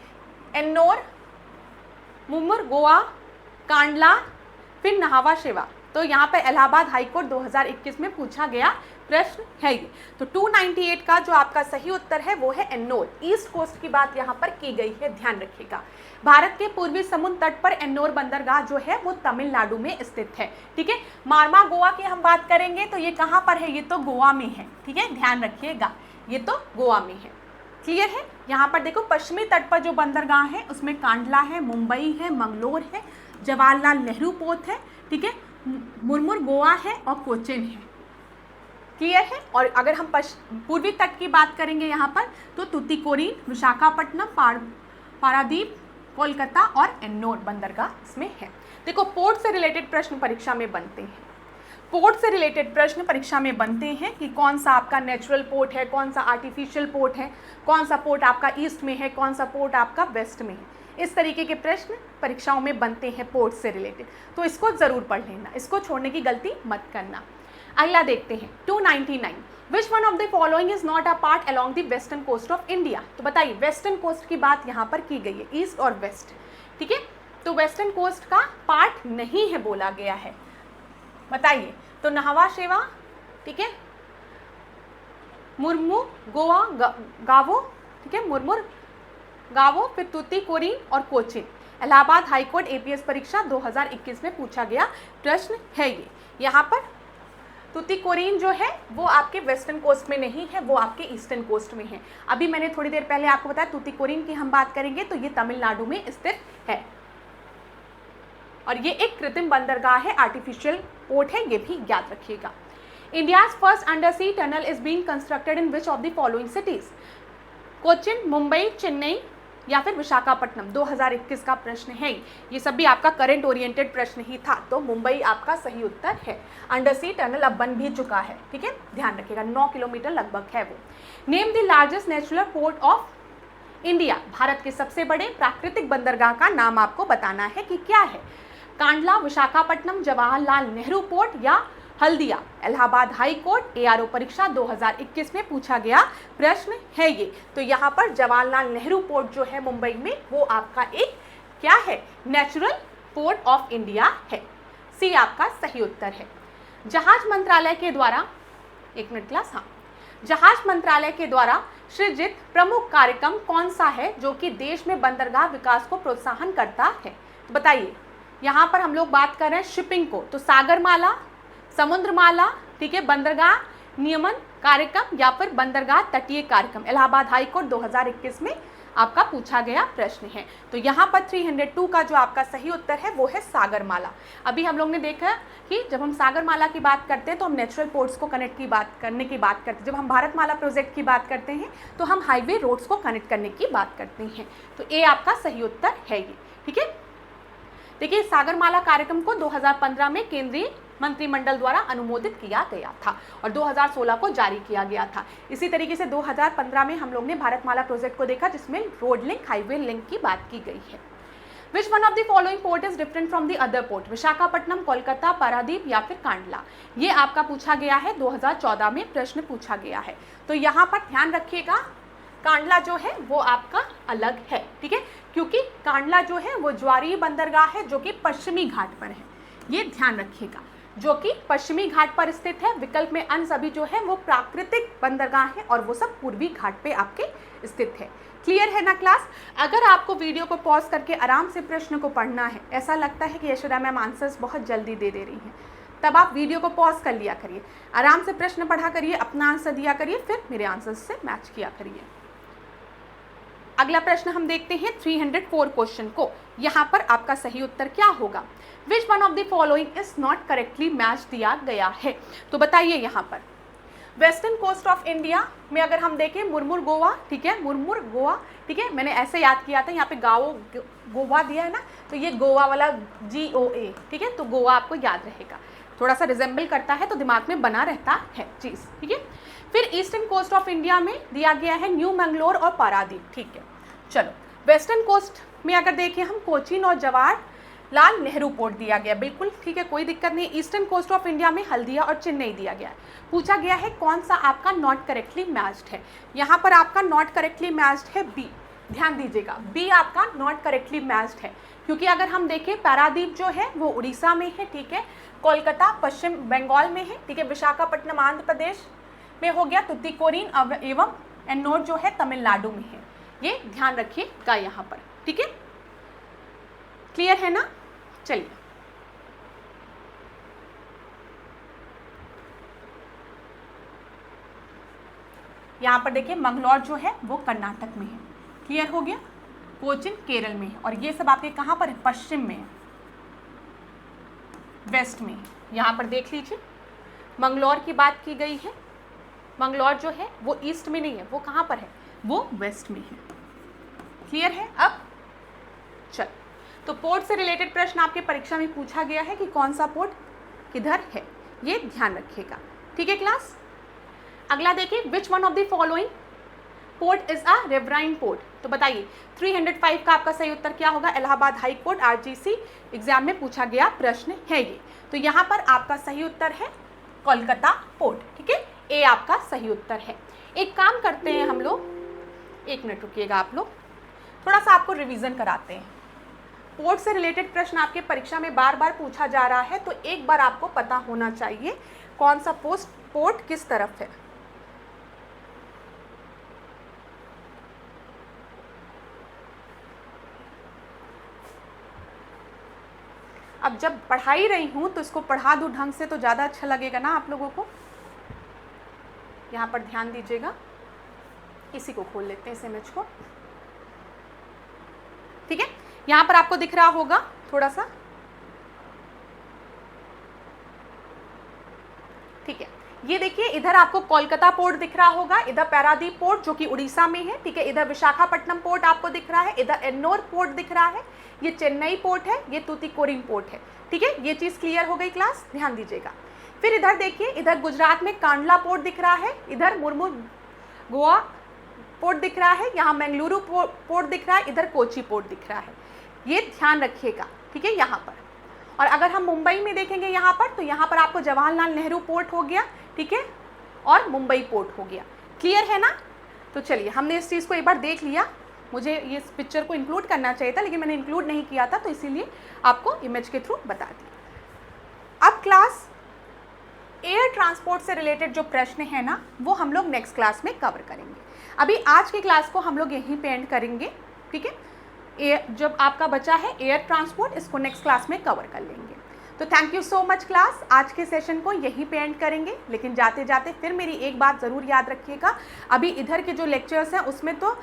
S1: एन्नोर, मुम्मुर, गोवा, कांडला, फिर नहावा शेवा। तो यहाँ पर इलाहाबाद हाईकोर्ट 2021 में पूछा गया प्रश्न है ये। तो 298 का जो आपका सही उत्तर है वो है एन्नोर। ईस्ट कोस्ट की बात यहाँ पर की गई है, ध्यान रखिएगा। भारत के पूर्वी समुद्र तट पर एन्नोर बंदरगाह जो है वो तमिलनाडु में स्थित है, ठीक है। मारमा गोवा की हम बात करेंगे तो ये कहाँ पर है? ये तो गोवा में है, ठीक है, ध्यान रखिएगा, ये तो गोवा में है। क्लियर है? यहाँ पर देखो पश्चिमी तट पर जो बंदरगाह है उसमें कांडला है, मुंबई है, मंगलोर है, जवाहरलाल नेहरू पोर्ट है, ठीक है, मुर्मुर गोवा है और कोचिन है। क्लियर है? और अगर हम पूर्वी तट की बात करेंगे यहाँ पर तो तूतीकोरिन, विशाखापट्टनम, पारादीप, कोलकाता और एन्नोर बंदरगाह इसमें है। देखो पोर्ट से रिलेटेड प्रश्न परीक्षा में बनते हैं, पोर्ट से रिलेटेड प्रश्न परीक्षा में बनते हैं कि कौन सा आपका नेचुरल पोर्ट है, कौन सा आर्टिफिशियल पोर्ट है, कौन सा पोर्ट आपका ईस्ट में है, कौन सा पोर्ट आपका वेस्ट में है। इस तरीके के प्रश्न परीक्षाओं में बनते हैं पोर्ट से रिलेटेड, तो इसको ज़रूर पढ़ लेना, इसको छोड़ने की गलती मत करना। अगला देखते हैं 299। Which one of the following is not a part along the western coast of India? तो बताइए वेस्टर्न कोस्ट की बात यहाँ पर की गई है, ईस्ट और वेस्ट, ठीक है, तो वेस्टर्न कोस्ट का पार्ट नहीं है बोला गया है, बताइए। तो नहावा शेवा, ठीक है, मुर्मू गोवा गावो, ठीक है, मुर्मुर गावो, फिर तूतीकोरिन और कोचिन। इलाहाबाद हाईकोर्ट एपीएस परीक्षा 2021 में पूछा गया प्रश्न है ये। यहाँ पर तूतीकोरिन जो है वो आपके वेस्टर्न कोस्ट में नहीं है, वो आपके ईस्टर्न कोस्ट में है। अभी मैंने थोड़ी देर पहले आपको बताया तूतीकोरिन की हम बात करेंगे तो ये तमिलनाडु में स्थित है और ये एक कृत्रिम बंदरगाह है, आर्टिफिशियल पोर्ट है, ये भी याद रखिएगा। India's first undersea tunnel is being constructed in which of the following cities? Cochin, Mumbai, Chennai या फिर विशाखापट्टनम। 2021 का प्रश्न है, ये सब भी आपका करंट ओरिएंटेड प्रश्न ही था, तो मुंबई आपका सही उत्तर है। अंडर सी टनल अब बन भी चुका है, ठीक है, ध्यान रखिएगा, 9 किलोमीटर लगभग है वो। Name the largest natural port of India. Bharat के सबसे बड़े प्राकृतिक बंदरगाह का नाम आपको बताना है कि क्या है। कांडला, विशाखापट्टनम, जवाहरलाल नेहरू पोर्ट या Haldia. Allahabad high court ARO परीक्षा 2021 में पूछा गया प्रश्न है ये। तो यहाँ पर जवाहरलाल नेहरू पोर्ट जो है मुंबई में वो आपका एक क्या है? नेचुरल पोर्ट ऑफ इंडिया है। सी आपका सही उत्तर है। जहाज मंत्रालय के द्वारा, एक मिनट क्लास, हाँ, जहाज मंत्रालय के द्वारा सृजित प्रमुख कार्यक्रम कौन सा है जो कि देश में बंदरगाह विकास को प्रोत्साहन करता है? बताइए, यहाँ पर हम लोग बात कर रहे हैं शिपिंग को, तो सागरमाला, समुद्रमाला, ठीक है, बंदरगाह नियमन कार्यक्रम या फिर बंदरगाह तटीय कार्यक्रम। इलाहाबाद हाई कोर्ट 2021 में आपका पूछा गया प्रश्न है। तो यहाँ पर 302 का जो आपका सही उत्तर है वो है सागरमाला। अभी हम लोग ने देखा कि जब हम सागरमाला की बात करते हैं तो हम नेचुरल पोर्ट्स को कनेक्ट करने की बात करते हैं। जब हम भारतमाला प्रोजेक्ट की बात करते हैं तो हम हाईवे रोड्स को कनेक्ट करने की बात करते हैं। तो ए आपका सही उत्तर है ये, ठीक है। देखिए, सागरमाला कार्यक्रम को 2015 में केंद्रीय मंत्रिमंडल द्वारा अनुमोदित किया गया था और 2016 को जारी किया गया था। इसी तरीके से 2015 में हम लोग ने भारतमाला प्रोजेक्ट को देखा जिसमें रोड लिंक, हाईवे लिंक की बात की गई है। विच one of the following port is different from the other port? Visakhapatnam, Kolkata, Paradip या फिर कांडला। ये आपका पूछा गया है, 2014 में प्रश्न पूछा गया है। तो यहाँ पर ध्यान रखिएगा, कांडला जो है वो आपका अलग है, ठीक है, क्योंकि कांडला जो है वो ज्वारीय बंदरगाह है जो कि पश्चिमी घाट पर है। ये ध्यान रखिएगा, जो कि पश्चिमी घाट पर स्थित है। विकल्प में अन्य सभी जो है वो प्राकृतिक बंदरगाह है और वो सब पूर्वी घाट पे आपके स्थित है। क्लियर है ना क्लास? अगर आपको वीडियो को पॉज करके आराम से प्रश्न को पढ़ना है, ऐसा लगता है कि यशोदा मैम आंसर्स बहुत जल्दी दे रही हैं, तब आप वीडियो को पॉज कर लिया करिए, आराम से प्रश्न पढ़ा करिए, अपना आंसर दिया करिए, फिर मेरे आंसर्स से मैच किया करिए। अगला प्रश्न हम देखते हैं 304 क्वेश्चन को। यहाँ पर आपका सही उत्तर क्या होगा? विच one of the following is not correctly match दिया गया है। तो बताइए यहाँ पर वेस्टर्न कोस्ट ऑफ इंडिया में अगर हम देखें मुरमुर गोवा, ठीक है, मुरमुर गोवा, ठीक है, मैंने ऐसे याद किया था, यहाँ पे गाओ गोवा दिया है ना, तो ये गोवा वाला GOA, ठीक है, तो गोवा आपको याद रहेगा, थोड़ा सा रिजेंबल करता है तो दिमाग में बना रहता है चीज़, ठीक है। फिर ईस्टर्न कोस्ट ऑफ इंडिया में दिया गया है न्यू मंगलोर और पारादीप, ठीक है। चलो, वेस्टर्न कोस्ट में अगर देखें हम कोचीन और जवाहरलाल नेहरू पोर्ट दिया गया, बिल्कुल ठीक है, कोई दिक्कत नहीं। ईस्टर्न कोस्ट ऑफ इंडिया में हल्दिया और चेन्नई दिया गया है। पूछा गया है कौन सा आपका नॉट करेक्टली मैच्ड है। यहाँ पर आपका नॉट करेक्टली मैच्ड है बी, ध्यान दीजिएगा, बी आपका नॉट करेक्टली मैच्ड है, क्योंकि अगर हम देखें पारादीप जो है वो उड़ीसा में है, ठीक है, कोलकाता पश्चिम बंगाल में है, ठीक है, विशाखापट्टनम आंध्र प्रदेश में हो गया, तुतीकोरिन एवं एन्नोर जो है तमिलनाडु में है। ये ध्यान रखिएगा यहाँ पर, ठीक है, क्लियर है ना? चलिए यहाँ पर देखिए, मंगलौर जो है वो कर्नाटक में है, क्लियर हो गया, कोचिन केरल में है, और ये सब आपके कहाँ पर है? पश्चिम में है, वेस्ट में। यहाँ पर देख लीजिए, मंगलौर की बात की गई है, मंगलौर जो है वो ईस्ट में नहीं है, वो कहाँ पर है? वो वेस्ट में है, क्लियर है? अब चल, तो पोर्ट से रिलेटेड प्रश्न आपके परीक्षा में पूछा गया है कि कौन सा पोर्ट किधर है, ये ध्यान रखिएगा, ठीक है क्लास। अगला देखिए, विच one of the following port is a riverine port. तो बताइए 305 का आपका सही उत्तर क्या होगा? Allahabad high court, RGC exam में पूछा गया प्रश्न है ये। तो यहाँ पर आपका सही उत्तर है कोलकाता पोर्ट, ठीक है, ए आपका सही उत्तर है। एक काम करते हैं हम लोग, एक मिनट रुकिएगा, आप लोग थोड़ा सा आपको रिवीजन कराते हैं। पोर्ट से रिलेटेड प्रश्न आपके परीक्षा में बार बार पूछा जा रहा है, तो एक बार आपको पता होना चाहिए कौन सा पोर्ट किस तरफ है। अब जब पढ़ा ही रही हूँ तो इसको पढ़ा दूँ ढंग से तो ज़्यादा अच्छा लगेगा ना आप लोगों को। यहाँ पर ध्यान दीजिएगा, इसी को खोल लेते हैं, इस इमेज को, ठीक है। यहाँ पर आपको दिख रहा होगा थोड़ा सा, ठीक है, ये देखिए, इधर आपको कोलकाता पोर्ट दिख रहा होगा, इधर पारादीप पोर्ट जो कि उड़ीसा में है, ठीक है, इधर विशाखापट्टनम पोर्ट आपको दिख रहा है, इधर एन्नोर पोर्ट दिख रहा है, ये चेन्नई पोर्ट है, ये तूतीकोरिन पोर्ट है, ठीक है, ये चीज़ क्लियर हो गई क्लास, ध्यान दीजिएगा। फिर इधर देखिए, इधर गुजरात में कांडला पोर्ट दिख रहा है, इधर मुरमुर गोवा पोर्ट दिख रहा है, यहाँ मंगलुरु पोर्ट दिख रहा है, इधर कोची पोर्ट दिख रहा है, ये ध्यान रखिएगा, ठीक है, यहाँ पर। और अगर हम मुंबई में देखेंगे यहाँ पर, तो यहाँ पर आपको जवाहरलाल नेहरू पोर्ट हो गया, ठीक है, और मुंबई पोर्ट हो गया, क्लियर है ना? तो चलिए, हमने इस चीज़ को एक बार देख लिया, मुझे ये इस पिक्चर को इंक्लूड करना चाहिए था लेकिन मैंने इंक्लूड नहीं किया था, तो इसीलिए आपको इमेज के थ्रू बता दिया। अब क्लास एयर ट्रांसपोर्ट से रिलेटेड जो प्रश्न है ना, वो हम लोग नेक्स्ट क्लास में कवर करेंगे। अभी आज की क्लास को हम लोग यहीं पे एंड करेंगे, ठीक है। जब आपका बचा है एयर ट्रांसपोर्ट, इसको नेक्स्ट क्लास में कवर कर लेंगे। तो thank you so much class, आज के सेशन को यहीं पे एंड करेंगे, लेकिन जाते जाते फिर मेरी एक बात ज़रूर याद रखिएगा, अभी इधर के जो लेक्चर्स हैं उसमें तो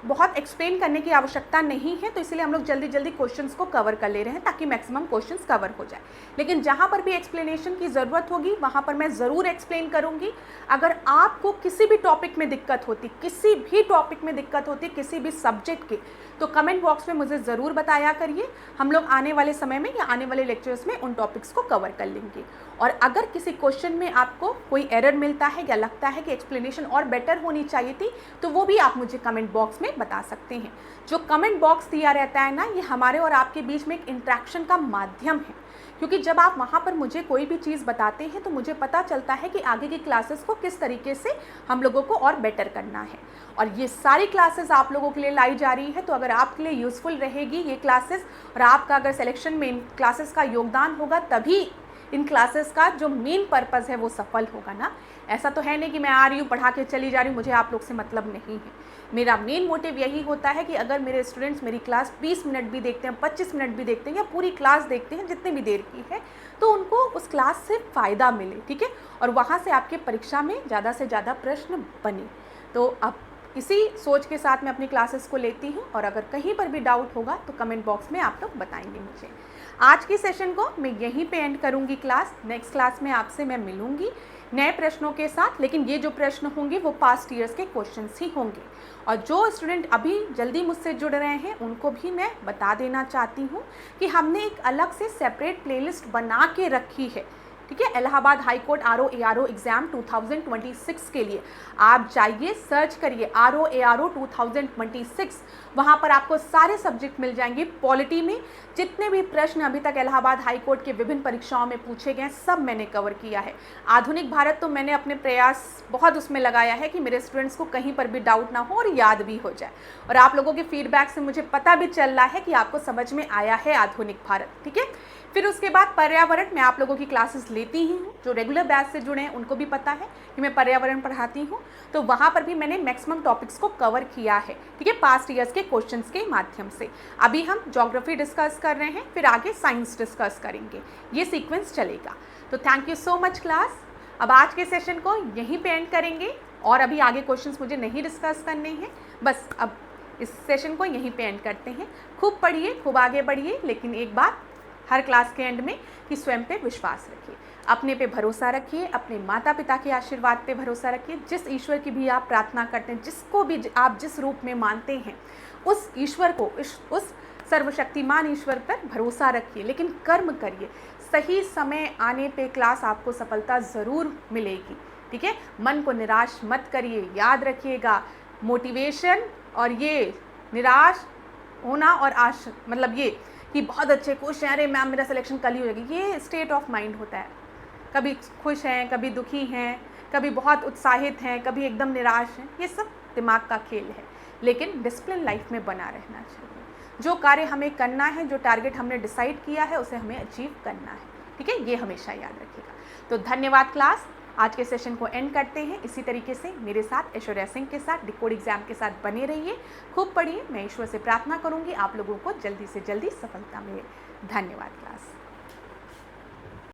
S1: बहुत एक्सप्लेन करने की आवश्यकता नहीं है, तो इसलिए हम लोग जल्दी जल्दी क्वेश्चंस को कवर कर ले रहे हैं ताकि मैक्सिमम क्वेश्चंस कवर हो जाए। लेकिन जहाँ पर भी एक्सप्लेनेशन की ज़रूरत होगी वहाँ पर मैं ज़रूर एक्सप्लेन करूँगी। अगर आपको किसी भी टॉपिक में दिक्कत होती, किसी भी टॉपिक में दिक्कत होती, किसी भी सब्जेक्ट की, तो कमेंट बॉक्स में मुझे ज़रूर बताया करिए। हम लोग आने वाले समय में या आने वाले लेक्चर्स में उन टॉपिक्स को कवर कर लेंगे। और अगर किसी क्वेश्चन में आपको कोई एरर मिलता है या लगता है कि एक्सप्लेनेशन और बेटर होनी चाहिए थी, तो वो भी आप मुझे कमेंट बॉक्स में बता सकते हैं। जो कमेंट बॉक्स दिया रहता है ना, ये हमारे और आपके बीच में एक इंटरेक्शन का माध्यम है, क्योंकि जब आप वहाँ पर मुझे कोई भी चीज़ बताते हैं तो मुझे पता चलता है कि आगे की क्लासेस को किस तरीके से हम लोगों को और बेटर करना है। और ये सारी क्लासेस आप लोगों के लिए लाई जा रही है, तो अगर आपके लिए यूज़फुल रहेगी ये क्लासेस और आपका अगर सिलेक्शन में इन क्लासेस का योगदान होगा, तभी इन क्लासेस का जो मेन पर्पज़ है वो सफल होगा ना। ऐसा तो है नहीं कि मैं आ रही हूँ, पढ़ा के चली जा रही हूँ, मुझे आप लोग से मतलब नहीं है। मेरा मेन मोटिव यही होता है कि अगर मेरे स्टूडेंट्स मेरी क्लास 20 मिनट भी देखते हैं, 25 मिनट भी देखते हैं या पूरी क्लास देखते हैं, जितनी भी देर की है, तो उनको उस क्लास से फ़ायदा मिले, ठीक है, और वहाँ से आपके परीक्षा में ज़्यादा से ज़्यादा प्रश्न बने। तो अब इसी सोच के साथ मैं अपनी क्लासेस को लेती हूँ, और अगर कहीं पर भी डाउट होगा तो कमेंट बॉक्स में आप लोग बताएंगे मुझे। आज की सेशन को मैं यहीं पे एंड करूँगी क्लास। नेक्स्ट क्लास में आपसे मैं मिलूँगी नए प्रश्नों के साथ, लेकिन ये जो प्रश्न होंगे वो पास्ट ईयर्स के क्वेश्चंस ही होंगे। और जो स्टूडेंट अभी जल्दी मुझसे जुड़ रहे हैं उनको भी मैं बता देना चाहती हूँ कि हमने एक अलग से सेपरेट प्लेलिस्ट बना के रखी है, ठीक है, Allahabad high court RO ARO exam 2026 के लिए। आप जाइए, सर्च करिए RO ARO 2026, वहाँ पर आपको सारे सब्जेक्ट मिल जाएंगे। पॉलिटी में जितने भी प्रश्न अभी तक इलाहाबाद हाई कोर्ट के विभिन्न परीक्षाओं में पूछे गए सब मैंने कवर किया है। आधुनिक भारत तो मैंने अपने प्रयास बहुत उसमें लगाया है कि मेरे स्टूडेंट्स को कहीं पर भी डाउट ना हो और याद भी हो जाए। और आप लोगों के फीडबैक से मुझे पता भी चल रहा है कि आपको समझ में आया है आधुनिक भारत, ठीक है। फिर उसके बाद पर्यावरण में आप लोगों की क्लासेस लेती ही हूँ। जो रेगुलर बैच से जुड़े हैं उनको भी पता है कि मैं पर्यावरण पढ़ाती हूँ, तो वहाँ पर भी मैंने मैक्सिमम टॉपिक्स को कवर किया है, ठीक है, पास्ट ईयर्स के क्वेश्चंस के माध्यम से। अभी हम ज्योग्राफी डिस्कस कर रहे हैं, फिर आगे साइंस डिस्कस करेंगे, ये सीक्वेंस चलेगा। तो thank you so much class. अब आज के सेशन को यहीं पे एंड करेंगे, और अभी आगे क्वेश्चंस मुझे नहीं डिस्कस करने हैं, बस अब इस सेशन को यहीं पे एंड करते हैं। खूब पढ़िए, खूब आगे बढ़िए, लेकिन एक बात हर क्लास के एंड में कि स्वयं पे विश्वास रखिए, अपने पे भरोसा रखिए, अपने माता पिता के आशीर्वाद पे भरोसा रखिए। जिस ईश्वर की भी आप प्रार्थना करते हैं, जिसको भी आप जिस रूप में मानते हैं, उस ईश्वर को, उस सर्वशक्तिमान ईश्वर पर भरोसा रखिए, लेकिन कर्म करिए। सही समय आने पे क्लास आपको सफलता ज़रूर मिलेगी, ठीक है। मन को निराश मत करिए, याद रखिएगा मोटिवेशन और ये निराश होना और मतलब ये कि बहुत अच्छे खुश हैं, अरे मैम मेरा सिलेक्शन कल ही हो जाएगी, ये स्टेट ऑफ माइंड होता है। कभी खुश हैं, कभी दुखी हैं, कभी बहुत उत्साहित हैं, कभी एकदम निराश हैं, ये सब दिमाग का खेल है। लेकिन डिसिप्लिन लाइफ में बना रहना चाहिए। जो कार्य हमें करना है, जो टारगेट हमने डिसाइड किया है, उसे हमें अचीव करना है, ठीक है, ये हमेशा याद रखिएगा। तो धन्यवाद क्लास। आज के सेशन को एंड करते हैं। इसी तरीके से मेरे साथ ऐश्वर्या सिंह के साथ डिकोड एग्जाम के साथ बने रहिए, खूब पढ़िए। मैं ईश्वर से प्रार्थना करूंगी आप लोगों को जल्दी से जल्दी सफलता मिले। धन्यवाद क्लास।